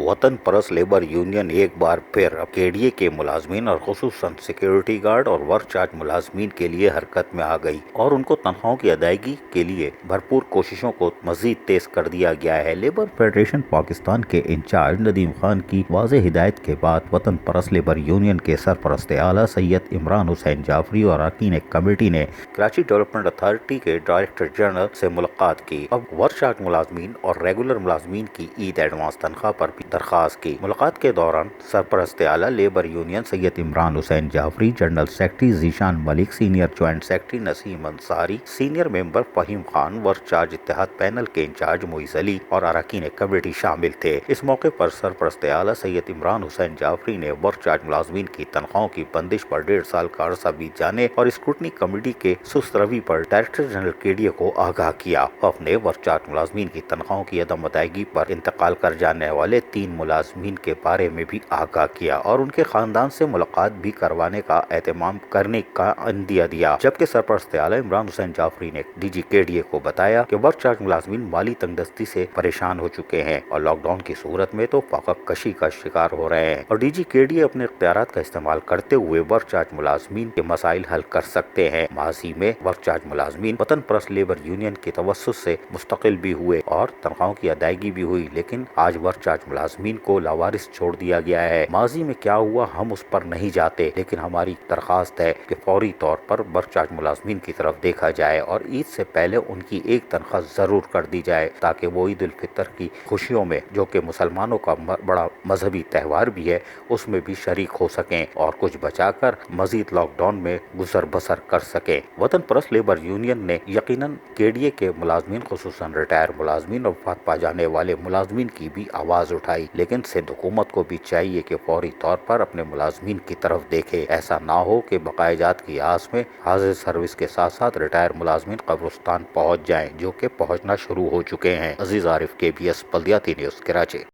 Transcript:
वतन परस्त labour union एक बार फिर अब केडीए के मुलाजमीन और खुसूसन सिक्योरिटी गार्ड और वर्क चार्ज मुलाजमीन के लिए हरकत में आ गई और उनको तनख्वाहों की अदायगी के लिए भरपूर कोशिशों को मजीद तेज कर दिया गया है। लेबर फेडरेशन पाकिस्तान के इंचार्ज नदीम खान की वाज़ेह हिदायत के बाद वतन परस्त लेबर यूनियन के सरपरस्त आला सैयद इमरान हुसैन जाफरी और अरकान कमेटी ने कराची डेवलपमेंट अथॉरिटी के डायरेक्टर जनरल से मुलाकात की। अब वर्क चार्ज मुलाजमीन और रेगुलर मुलाजमीन की ईद एडवांस तनख्वाह पर दरखास्त की। मुलाकात के दौरान सरपरस्त आला labour union Syed Imran Hussain Jafri, general secretary Zeeshan Malik, senior joint secretary Naseem Ansari, senior member Faheem Khan, work charge इत्तेहाद पैनल के इंचार्ज मोइज अली और अरकान कमेटी शामिल थे। इस मौके पर सरपरस्त आला सैयद इमरान हुसैन जाफरी ने वर्क चार्ज मुलाजमीन की तनख्वाहों की बंदिश पर 1.5 साल का अरसा बीत जाने और स्क्रूटनी कमेटी के सुस्त रवि पर डायरेक्टर जनरल केडीए को आगाह किया। अपने वर्क चार्ज मुलाजमीन की तनख्वाहों की अदम अदायगी पर इंतकाल कर जाने वाले 3 मुलाजमीन के बारे में भी आगाह किया और उनके खानदान से मुलाकात भी करवाने का एहतमाम करने का अंदिया दिया। जबकि सरपरस्त आला इमरान हुसैन जाफरी ने डीजी केडीए को बताया कि वर्क चार्ज मुलाजमीन माली तंगदस्ती से परेशान हो चुके हैं और लॉकडाउन की सूरत में तो फाका कशी का शिकार हो रहे हैं और डीजी केडीए अपने इख्तियारात का इस्तेमाल करते हुए वर्क चार्ज मुलाजमीन के मसाइल हल कर सकते हैं। माजी में वर्क चार्ज मुलाजमीन वतन परस्त लेबर यूनियन के तवस्सुत से मुस्तकिल भी हुए और तनख्वाहों की अदायगी भी हुई, लेकिन आज वर्क चार्ज मुलाजमीन को लावारिस छोड़ दिया गया है। माजी में क्या हुआ हम उस पर नहीं जाते, लेकिन हमारी दरखास्त है कि फौरी तौर पर वर्क चार्ज मुलाजमीन की तरफ देखा जाए और ईद से पहले उनकी एक तनख्वाह जरूर कर दी जाए ताकि वो ईद उल फितर की खुशियों में, जो कि मुसलमानों का बड़ा मजहबी त्यौहार भी है, उसमें भी शरीक हो सकें और कुछ बचाकर मजीद लॉकडाउन में गुजर बसर कर सकें। वतन परस्त लेबर यूनियन ने यकीनन केडीए के मुलाजमीन खुसूसन रिटायर मुलाजमीन और वफात पा जाने वाले मुलाजमीन की भी आवाज उठाई, लेकिन सिंध हुकूमत को भी चाहिए कि फौरी तौर पर अपने मुलाजमीन की तरफ देखे। ऐसा ना हो कि बकायजात की आस में हाजिर सर्विस के साथ साथ रिटायर मुलाजमीन कब्रिस्तान पहुँच जाएं, जो कि पहुँचना शुरू हो चुके हैं। अजीज आरिफ, KBS बल्दियाती न्यूज़, कराची।